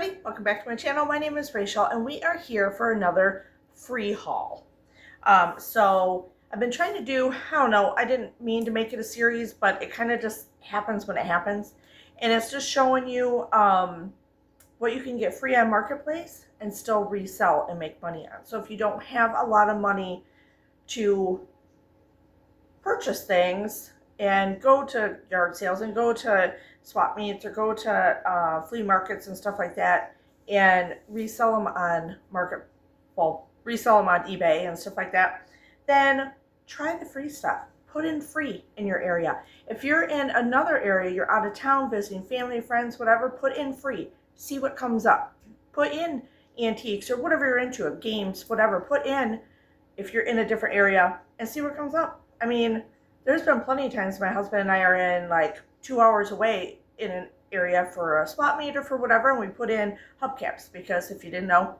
everybody, welcome back to my channel. My name is Rachel and we are here for another free haul. So I've been trying to do, I don't know, I didn't mean to make it a series, but it kind of just happens when it happens. And it's just showing you what you can get free on Marketplace and still resell and make money on. So if you don't have a lot of money to purchase things and go to yard sales and go to swap meets or go to flea markets and stuff like that and resell them on resell them on eBay and stuff like that, then try the free stuff. Put in free in your area. If you're in another area, you're out of town visiting family, friends, whatever, put in free. See what comes up. Put in antiques or whatever you're into, games, whatever. Put in if you're in a different area and see what comes up. I mean, there's been plenty of times my husband and I are in like 2 hours away in an area for a swap meet or for whatever, and we put in hubcaps because if you didn't know,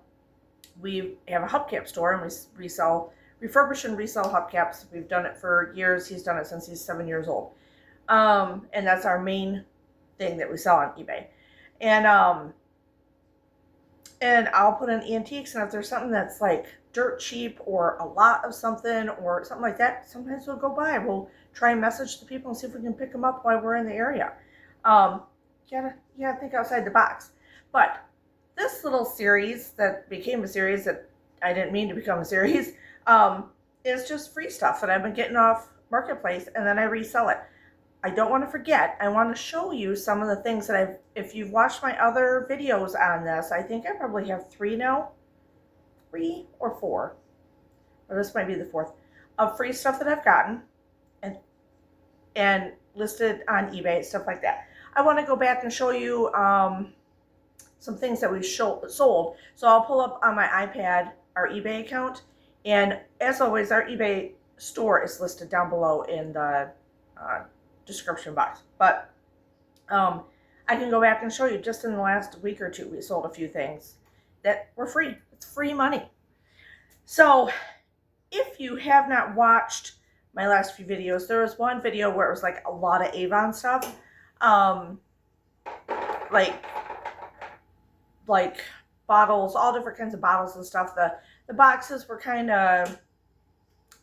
we have a hubcap store and we refurbish and resell hubcaps. We've done it for years. He's done it since he's 7 years old. And that's our main thing that we sell on eBay. And I'll put in antiques, and if there's something that's like dirt cheap or a lot of something or something like that, sometimes we'll go by. We'll try and message the people and see if we can pick them up while we're in the area. You gotta think outside the box. But this little series that became a series that I didn't mean to become a series is just free stuff that I've been getting off Marketplace, and then I resell it. I don't want to forget, I want to show you some of the things that if you've watched my other videos on this, I think I probably have 3 now, 3 or 4, or this might be the 4th, of free stuff that I've gotten and listed on eBay, stuff like that. I want to go back and show you some things that we've sold. So I'll pull up on my iPad our eBay account, and as always, our eBay store is listed down below in the description box. But I can go back and show you just in the last week or 2 we sold a few things that were free. It's free money. So if you have not watched my last few videos, there was one video where it was like a lot of Avon stuff, like bottles, all different kinds of bottles and stuff. The boxes were kind of,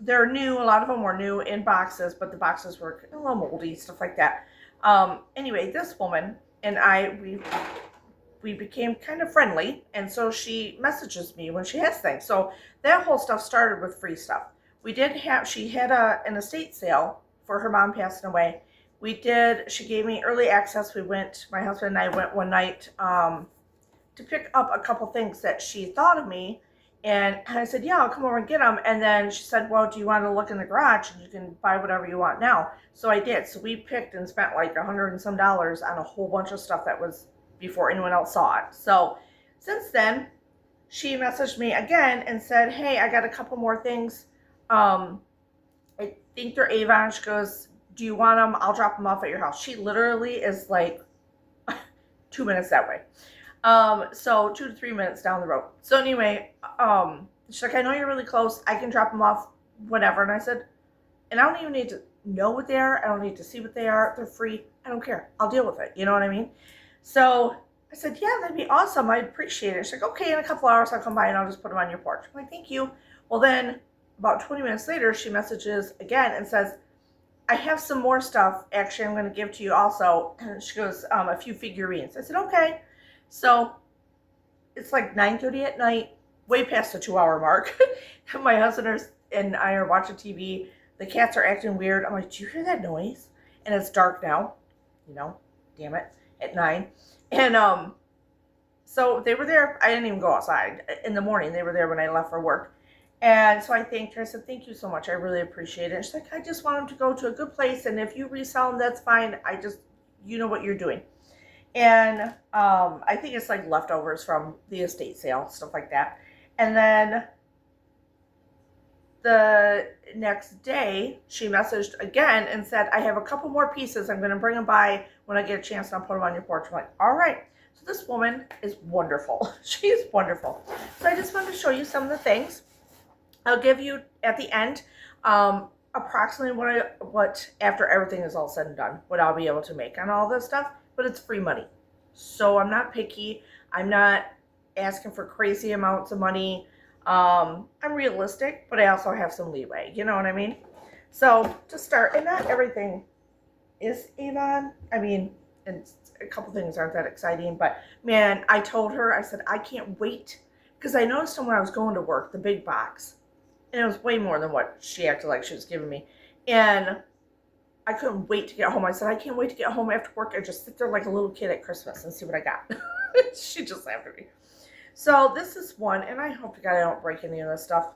they're new. A lot of them were new in boxes, but the boxes were a little moldy, stuff like that. Anyway, this woman and I, we became kind of friendly, and so she messages me when she has things. So that whole stuff started with free stuff. She had an estate sale for her mom passing away. She gave me early access. My husband and I went one night to pick up a couple things that she thought of me. And I said, yeah, I'll come over and get them. And then she said, well, do you want to look in the garage? And you can buy whatever you want now. So I did. So we picked and spent like $100 and some on a whole bunch of stuff that was before anyone else saw it. So since then, she messaged me again and said, hey, I got a couple more things. I think they're Avon. She goes, do you want them? I'll drop them off at your house. She literally is like 2 minutes that way. So 2 to 3 minutes down the road. So anyway, she's like, I know you're really close. I can drop them off, whatever. And I said, and I don't even need to know what they are. I don't need to see what they are. They're free. I don't care. I'll deal with it. You know what I mean? So I said, yeah, that'd be awesome. I'd appreciate it. She's like, okay, in a couple hours I'll come by and I'll just put them on your porch. I'm like, thank you. Well, then about 20 minutes later, she messages again and says, I have some more stuff. Actually, I'm going to give to you also. And she goes, a few figurines. I said, okay. So it's like 9:30 at night, way past the 2-hour mark. My husband and I are watching TV. The cats are acting weird. I'm like, do you hear that noise? And it's dark now, damn it, at 9. And so they were there. I didn't even go outside in the morning. They were there when I left for work. And so I thanked her. I said, thank you so much. I really appreciate it. And she's like, I just want them to go to a good place. And if you resell them, that's fine. You know what you're doing. And I think it's like leftovers from the estate sale, stuff like that. And then the next day, she messaged again and said, I have a couple more pieces. I'm going to bring them by when I get a chance, and I'll put them on your porch. I'm like, all right. So this woman is wonderful. She is wonderful. So I just wanted to show you some of the things. I'll give you at the end approximately what after everything is all said and done, what I'll be able to make on all this stuff. But it's free money. So I'm not picky. I'm not asking for crazy amounts of money. I'm realistic, but I also have some leeway. You know what I mean? So to start, and not everything is Avon. I mean, and a couple things aren't that exciting, but man, I told her, I said, I can't wait. Because I noticed them when I was going to work, the big box. And it was way more than what she acted like she was giving me. And I couldn't wait to get home. I said, I can't wait to get home after work and just sit there like a little kid at Christmas and see what I got. She just laughed at me. So this is one, and I hope to God I don't break any of this stuff.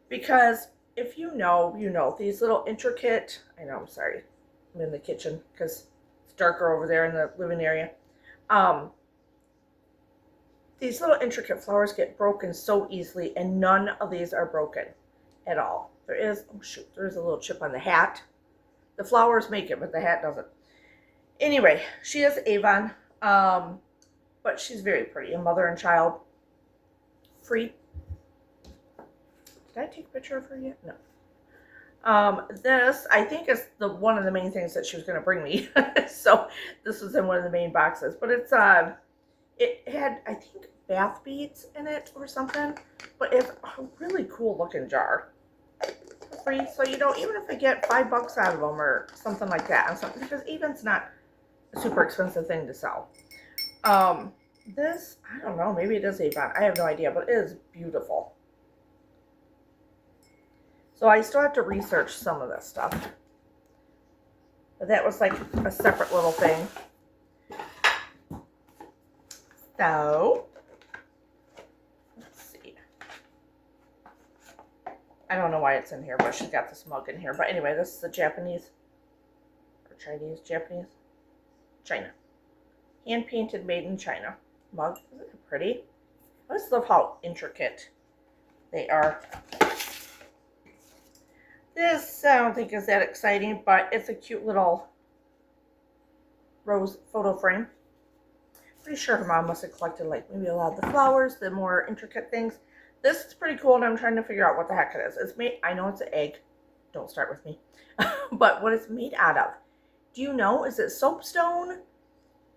Because if you know, you know. These little intricate, I know, I'm sorry. I'm in the kitchen because it's darker over there in the living area. These little intricate flowers get broken so easily, and none of these are broken at all. There is, oh shoot, there's a little chip on the hat. The flowers make it, but the hat doesn't. Anyway, she is Avon, but she's very pretty. A mother and child. Free. Did I take a picture of her yet? No. This, I think, is one of the main things that she was going to bring me. So this was in one of the main boxes. But it's, it had, I think, bath beads in it or something. But it's a really cool looking jar. Free. So, you know, even if I get $5 out of them or something like that. Because Avon's not a super expensive thing to sell. This, I don't know. Maybe it is Avon. I have no idea. But it is beautiful. So I still have to research some of this stuff. But that was like a separate little thing. So, let's see. I don't know why it's in here, but she's got this mug in here. But anyway, this is a Japanese, or Chinese, Japanese, China. Hand painted, made in China mug. Isn't it pretty? I just love how intricate they are. This, I don't think is that exciting, but it's a cute little rose photo frame. Pretty sure her mom must have collected like maybe a lot of the flowers, the more intricate things. This is pretty cool, and I'm trying to figure out what the heck it is. It's made, I know it's an egg. Don't start with me. But what it's made out of. Do you know? Is it soapstone?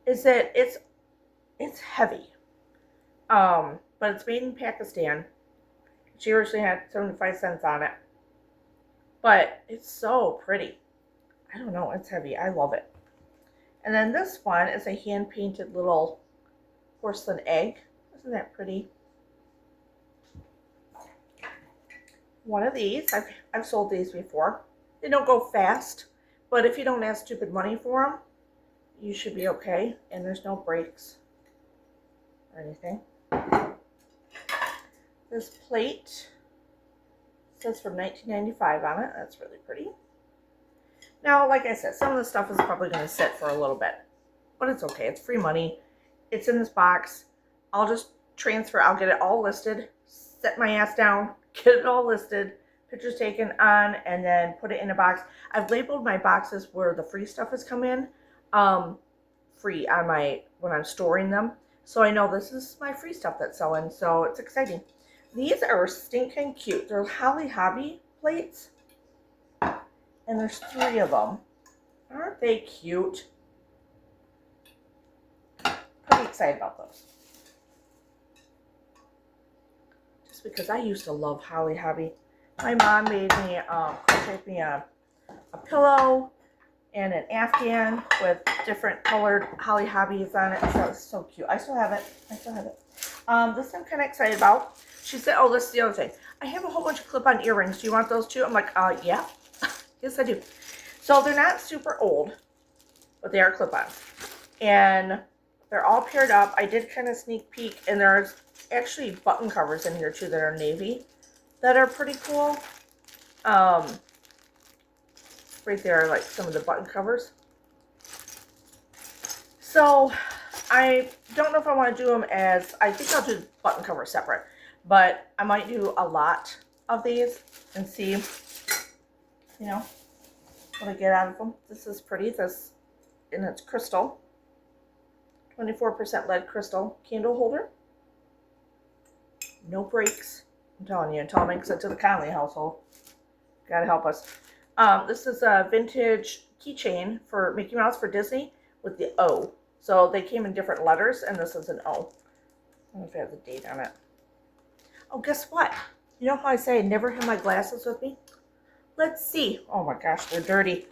Is it, it's heavy. But it's made in Pakistan. She originally had 75 cents on it. But it's so pretty. I don't know. It's heavy. I love it. And then this one is a hand-painted little porcelain egg. Isn't that pretty? One of these. I've sold these before. They don't go fast. But if you don't ask stupid money for them, you should be okay. And there's no breaks or anything. This plate says from 1995 on it. That's really pretty. Now, like I said, some of the stuff is probably going to sit for a little bit. But it's okay. It's free money. It's in this box. I'll just transfer. I'll get it all listed. Set my ass down. Get it all listed. Pictures taken on. And then put it in a box. I've labeled my boxes where the free stuff has come in. Free on my, when I'm storing them. So I know this is my free stuff that's selling. So it's exciting. These are stinking cute. They're Holly Hobby plates. And there's 3 of them. Aren't they cute? Pretty excited about those. Just because I used to love Holly Hobby. My mom made me, crocheted me a pillow and an Afghan with different colored Holly Hobbies on it. So it's so cute. I still have it. This I'm kind of excited about. She said, oh, this is the other thing. I have a whole bunch of clip-on earrings. Do you want those too? I'm like, yeah. Yes, I do. So they're not super old, but they are clip-on. And they're all paired up. I did kind of sneak peek, and there's actually button covers in here too that are navy that are pretty cool. Right there are like some of the button covers. So I don't know if I want to do them as, I think I'll do button covers separate, but I might do a lot of these and see, you know, what I get out of them. This is pretty. This, and it's crystal. 24% lead crystal candle holder. No breaks. I'm telling you, until it makes it to the Connelly household. Gotta help us. This is a vintage keychain for Mickey Mouse for Disney with the O So they came in different letters, and this is an O. I don't know if it has a date on it. Oh, guess what? You know how I say I never have my glasses with me? Let's see. Oh my gosh, they're dirty.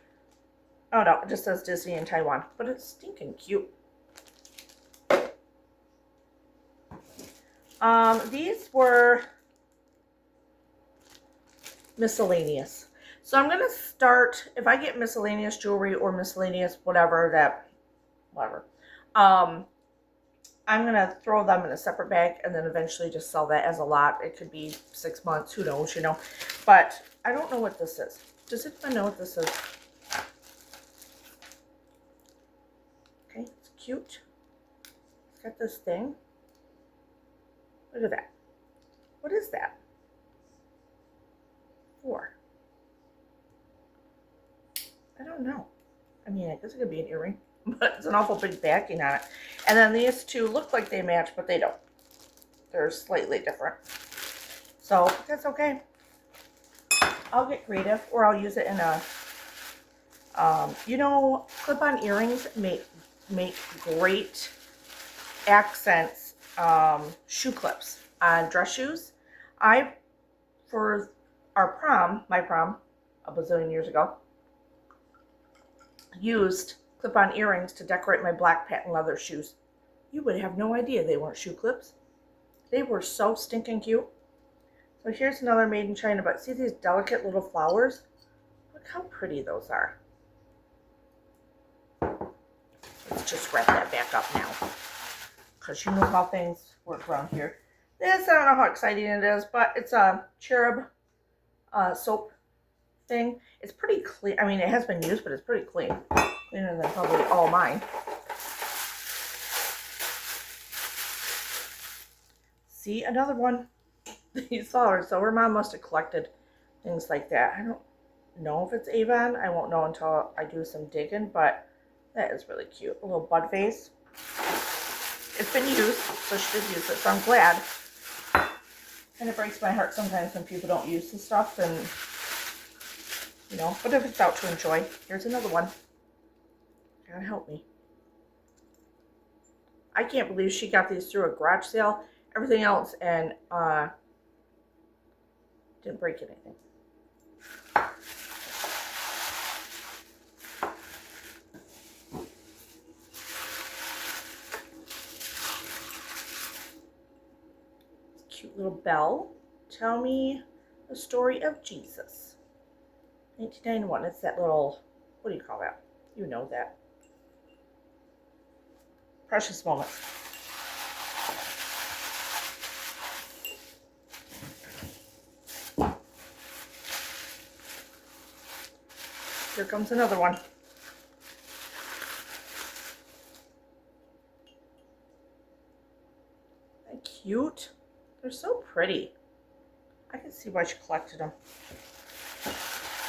Oh no, it just says Disney in Taiwan, but it's stinking cute. These were miscellaneous. So I'm gonna start, if I get miscellaneous jewelry or miscellaneous whatever, I'm gonna throw them in a separate bag and then eventually just sell that as a lot. It could be 6 months, who knows, you know. But I don't know what this is. Does anyone know what this is? Okay, it's cute. It's got this thing. Look at that. What is that? For? I don't know. I mean, I guess it could be an earring, but it's an awful big backing on it. And then these two look like they match, but they don't. They're slightly different. So that's okay. I'll get creative, or I'll use it in a, you know, clip-on earrings make great accents, shoe clips on dress shoes. For our prom, my prom, a bazillion years ago, used clip-on earrings to decorate my black patent leather shoes. You would have no idea they weren't shoe clips. They were so stinking cute. So here's another made in China, but see these delicate little flowers? Look how pretty those are. Let's just wrap that back up now, because you know how things work around here. This, I don't know how exciting it is, but it's a cherub soap thing. It's pretty clean. I mean, it has been used, but it's pretty clean. Cleaner than probably all mine. See, another one. These flowers. So her mom must have collected things like that. I don't know if it's Avon. I won't know until I do some digging, but that is really cute. A little bud vase. It's been used, so she did use it, so I'm glad. And it breaks my heart sometimes when people don't use the stuff, and you know, but if it's out to enjoy. Here's another one. God help me. I can't believe she got these through a garage sale, everything else, and didn't break anything. Cute little bell. Tell me the story of Jesus. 1991. It's that little, what do you call that? You know that. Precious moments. Here comes another one. They're cute. They're so pretty. I can see why she collected them.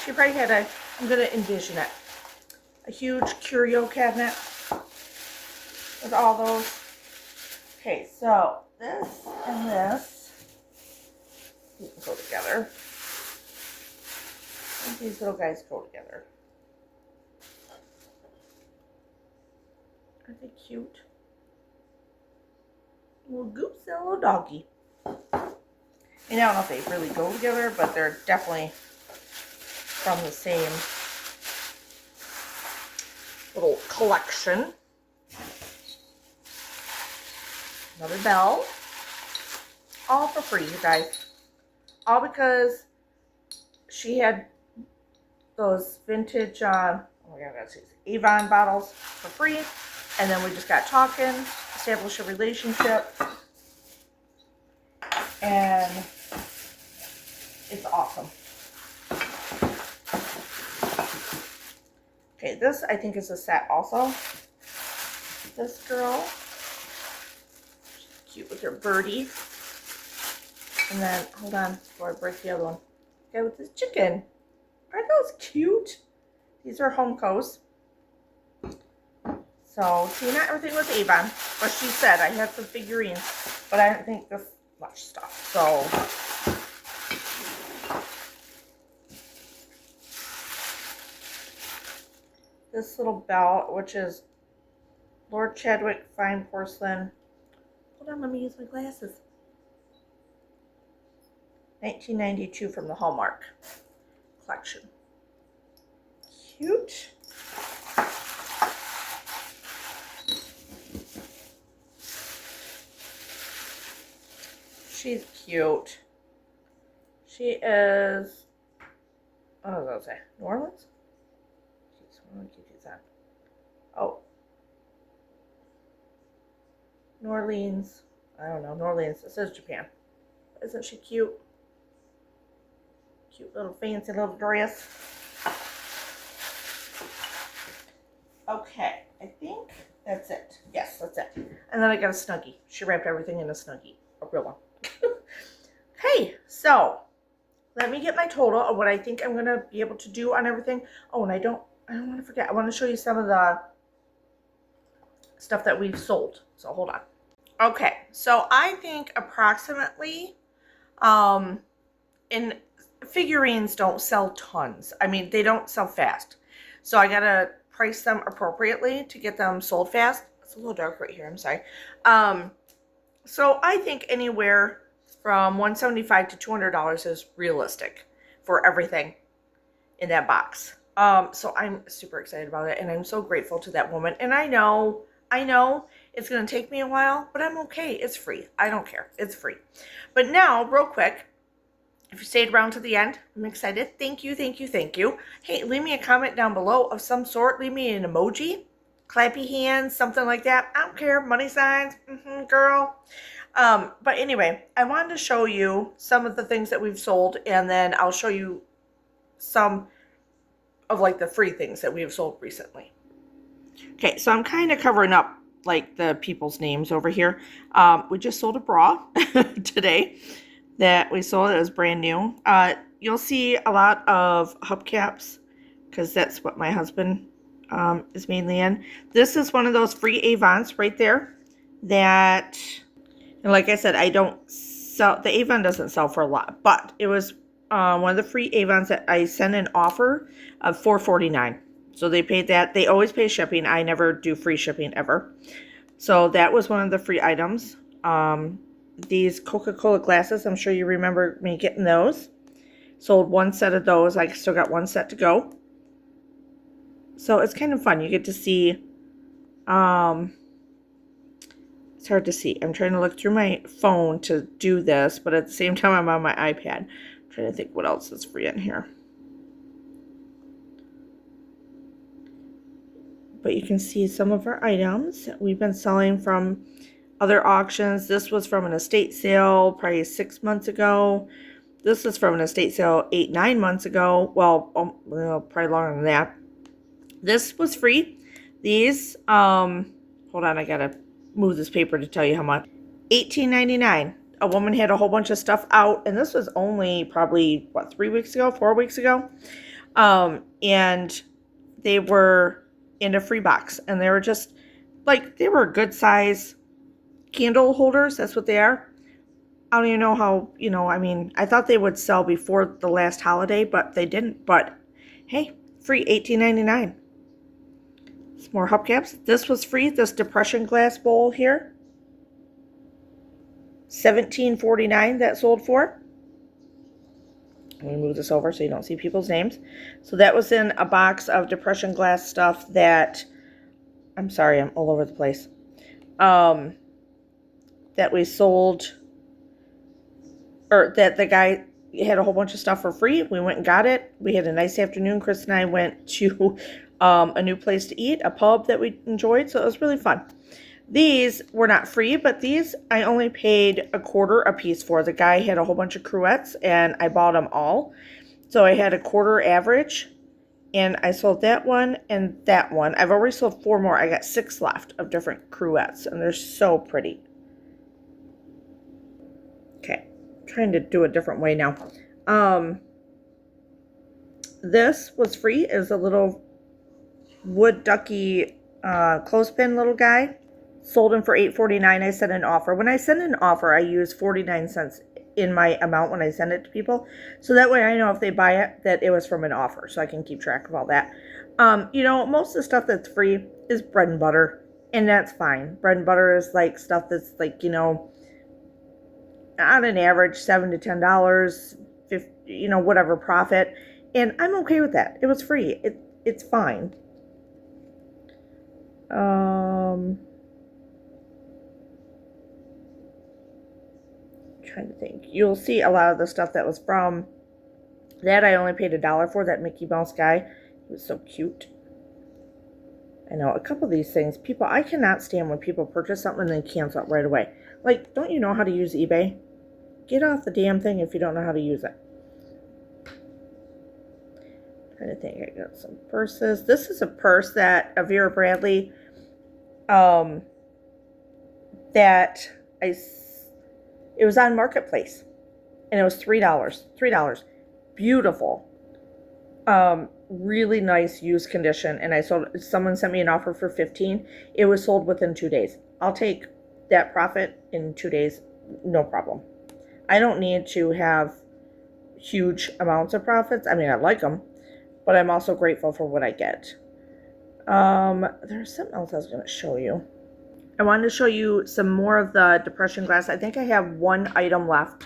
She probably had a, I'm going to envision it, a huge curio cabinet with all those. Okay, so this and this can go together. And these little guys go together. Aren't they cute? A little goose and a little doggy. And I don't know if they really go together, but they're definitely from the same little collection. Another bell. All for free, you guys. All because she had those vintage, oh my god, that's Avon bottles for free. And then we just got talking, established a relationship. And it's awesome. Okay, this I think is a set also. This girl, she's cute with her birdie. And then, hold on before I break the other one. Okay, with this chicken. Aren't those cute? These are Homco's. So, see, not everything was Avon. But she said I had some figurines, but I didn't think this much stuff. So, this little bell, which is Lord Chadwick Fine Porcelain. Hold on, let me use my glasses. 1992 from the Hallmark collection. Cute. She's cute. She is, what was I say? New Orleans? Jeez, what do I keep these on? Oh. New Orleans. I don't know. New Orleans. It says Japan. Isn't she cute? Cute little fancy little dress. Okay. I think that's it. Yes, that's it. And then I got a Snuggie. She wrapped everything in a Snuggie. A real one. Okay, so let me get my total of what I think I'm gonna be able to do on everything. Oh, and I don't want to forget. I want to show you some of the stuff that we've sold. So hold on. Okay, so I think approximately, in figurines don't sell tons. I mean, they don't sell fast. So I gotta price them appropriately to get them sold fast. It's a little dark right here. I'm sorry. So I think anywhere from $175 to $200 is realistic for everything in that box. So I'm super excited about it, and I'm so grateful to that woman. And I know it's going to take me a while, but I'm okay. It's free. I don't care. It's free. But now, real quick, if you stayed around to the end, I'm excited. Thank you, thank you, thank you. Hey, leave me a comment down below of some sort. Leave me an emoji, clappy hands, something like that. I don't care. Money signs, girl. But anyway, I wanted to show you some of the things that we've sold, and then I'll show you some of like the free things that we've sold recently. Okay, so I'm kind of covering up like the people's names over here. We just sold a bra today that we sold. It was brand new. You'll see a lot of hubcaps because that's what my husband is mainly in. This is one of those free Avons right there that... And like I said, I don't sell, the Avon doesn't sell for a lot, but it was one of the free Avons that I sent an offer of $4.49. So they paid that. They always pay shipping. I never do free shipping ever. So that was one of the free items. These Coca-Cola glasses, I'm sure you remember me getting those. Sold one set of those. I still got one set to go. So it's kind of fun. You get to see... It's hard to see. I'm trying to look through my phone to do this, but at the same time, I'm on my iPad. I'm trying to think what else is free in here. But you can see some of our items that we've been selling from other auctions. This was from an estate sale probably 6 months ago. This is from an estate sale 8-9 months ago. Well, probably longer than that. This was free. These, hold on, I gotta move this paper to tell you how much. $18.99. A woman had a whole bunch of stuff out, and this was only probably, what, 4 weeks ago? And they were in a free box, and they were just, like, they were good size candle holders. That's what they are. I don't even know how, I mean, I thought they would sell before the last holiday, but they didn't. But, hey, free, $18.99. Some more hubcaps. This was free. This depression glass bowl here. $17.49 that sold for. I'm going to move this over so you don't see people's names. So that was in a box of depression glass stuff that... I'm sorry, I'm all over the place. That we sold... Or that the guy had a whole bunch of stuff for free. We went and got it. We had a nice afternoon. Chris and I went to... a new place to eat, a pub that we enjoyed, so it was really fun. These were not free, but these I only paid $0.25 a piece for. The guy had a whole bunch of cruettes, and I bought them all. So I had $0.25 average, and I sold that one and that one. I've already sold 4 more. I got 6 left of different cruettes, and they're so pretty. Okay, trying to do a different way now. This was free. It was a little wood ducky clothespin little guy. Sold him for $8.49. I sent an offer. When I send an offer, I use 49 cents in my amount when I send it to people. So that way I know if they buy it that it was from an offer. So I can keep track of all that. Most of the stuff that's free is bread and butter. And that's fine. Bread and butter is like stuff that's like, on an average $7 to $10, 50, whatever profit. And I'm okay with that. It was free. It's fine. Trying to think. You'll see a lot of the stuff that was from that I only paid $1 for. That Mickey Mouse guy. He was so cute. I know a couple of these things. I cannot stand when people purchase something and then cancel it right away. Like, don't you know how to use eBay? Get off the damn thing if you don't know how to use it. Trying to think. I got some purses. This is a purse that a Vera Bradley that it was on Marketplace, and it was $3. Beautiful. Really nice used condition, and someone sent me an offer for $15. It was sold within 2 days. I'll take that profit in 2 days, no problem. I don't need to have huge amounts of profits. I mean, I like them, but I'm also grateful for what I get. There's something else I was going to show you. I wanted to show you some more of the depression glass. I think I have one item left.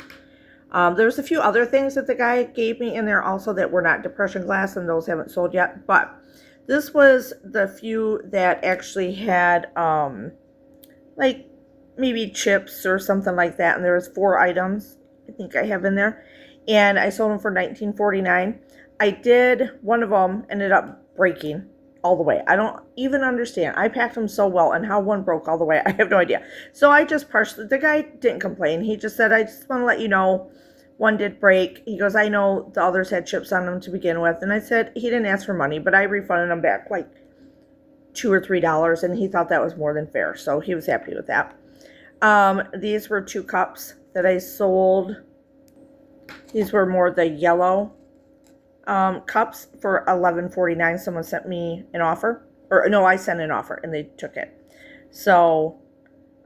There's a few other things that the guy gave me in there also that were not depression glass, and those haven't sold yet. But this was the few that actually had, like maybe chips or something like that. And there was 4 items I think I have in there. And I sold them for $19.49. I did, one of them ended up breaking all the way. I don't even understand. I packed them so well, and how one broke all the way, I have no idea. So I just partially, the guy didn't complain. He just said, I just want to let you know, one did break. He goes, I know the others had chips on them to begin with. And I said, he didn't ask for money, but I refunded him back like $2 or $3, and he thought that was more than fair. So he was happy with that. These were 2 cups that I sold. These were more the yellow cups for $11.49. Someone sent me an offer, or no, I sent an offer and they took it. So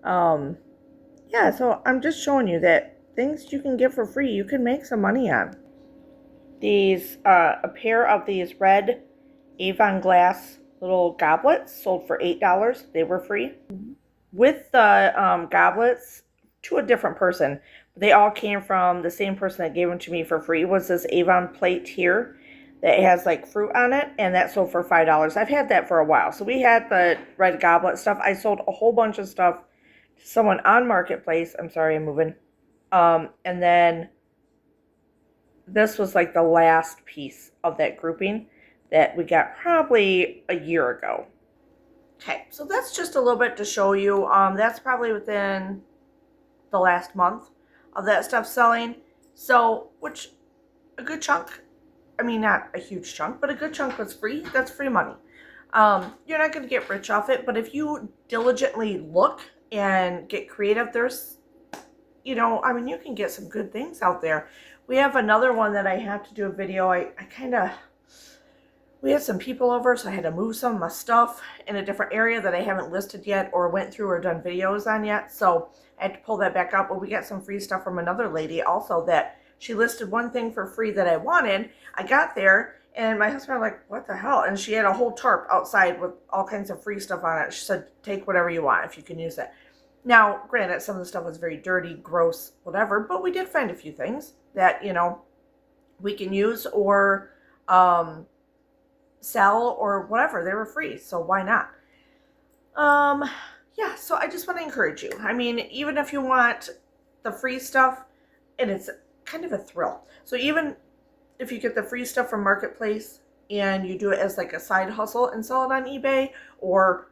yeah, so I'm just showing you that things you can get for free, you can make some money on. These a pair of these red Avon glass little goblets sold for $8. They were free with the goblets to a different person. They all came from the same person that gave them to me for free. Was this Avon plate here that has like fruit on it, and that sold for $5. I've had that for a while. So we had the red goblet stuff. I sold a whole bunch of stuff to someone on Marketplace. I'm sorry, I'm moving. And then this was like the last piece of that grouping that we got probably a year ago. Okay, so that's just a little bit to show you. That's probably within the last month of that stuff selling. So, which a good chunk, I mean, not a huge chunk, but a good chunk was free. That's free money. You're not going to get rich off it, but if you diligently look and get creative, there's, I mean, you can get some good things out there. We have another one that I have to do a video. We had some people over, so I had to move some of my stuff in a different area that I haven't listed yet or went through or done videos on yet. So I had to pull that back up. But we got some free stuff from another lady also that she listed one thing for free that I wanted. I got there, and my husband was like, what the hell? And she had a whole tarp outside with all kinds of free stuff on it. She said, take whatever you want if you can use it. Now, granted, some of the stuff was very dirty, gross, whatever, but we did find a few things that, we can use or sell or whatever. They were free, so why not? Yeah, so I just want to encourage you. I mean, even if you want the free stuff, and it's kind of a thrill. So even if you get the free stuff from Marketplace and you do it as like a side hustle and sell it on eBay or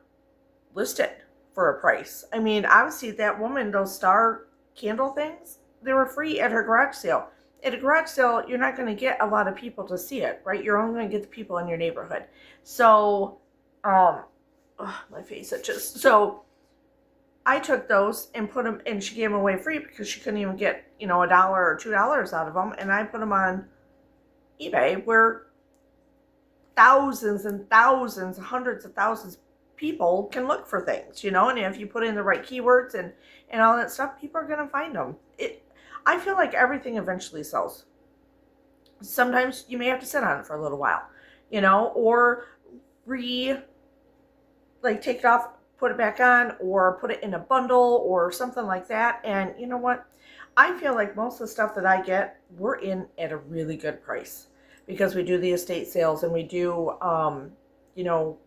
list it for a price. I mean, obviously that woman, those star candle things, they were free at her garage sale. At a garage sale, you're not going to get a lot of people to see it, right? You're only going to get the people in your neighborhood. So, my face itches. So I took those and put them, and she gave them away free because she couldn't even get, $1 or $2 out of them. And I put them on eBay where thousands and thousands, hundreds of thousands of people can look for things, and if you put in the right keywords and all that stuff, people are going to find them. I feel like everything eventually sells. Sometimes you may have to sit on it for a little while, or take it off, put it back on or put it in a bundle or something like that. And you know what? I feel like most of the stuff that I get, we're in at a really good price because we do the estate sales and we do, you know,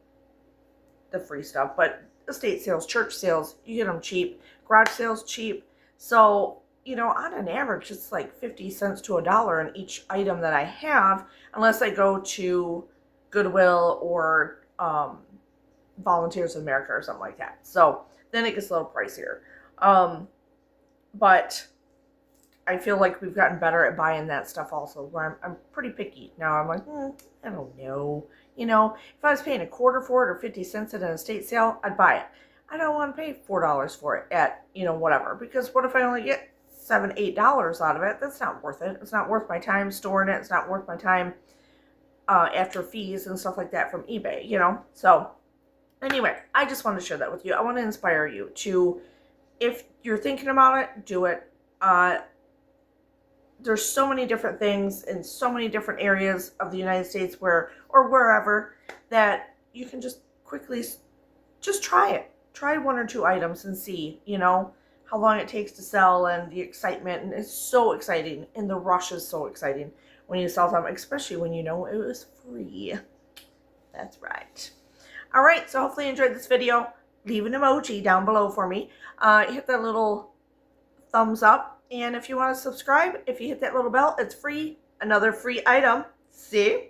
the free stuff, but estate sales, church sales, you get them cheap, garage sales cheap. So, you know, on an average, it's like 50 cents to $1 in each item that I have, unless I go to Goodwill or Volunteers of America or something like that. So then it gets a little pricier. But I feel like we've gotten better at buying that stuff also, where I'm pretty picky. Now I'm like, I don't know. You know, if I was paying a quarter for it or 50 cents at an estate sale, I'd buy it. I don't want to pay $4 for it at, you know, whatever. Because what if I only get $7, $8 out of it? That's not worth it. It's not worth my time storing it. It's not worth my time after fees and stuff like that from eBay, you know. So anyway, I just wanted to share that with you. I want to inspire you to, if you're thinking about it, do it. There's so many different things in so many different areas of the United States where, or wherever, that you can just quickly just try it. Try 1 or 2 items and see, you know, how long it takes to sell and the excitement. And it's so exciting. And the rush is so exciting when you sell something, especially when you know it was free. That's right. All right. So hopefully you enjoyed this video. Leave an emoji down below for me. Hit that little thumbs up. And if you want to subscribe, if you hit that little bell, it's free. Another free item. See?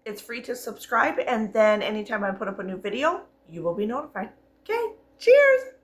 It's free to subscribe. And then anytime I put up a new video, you will be notified. Okay. Cheers.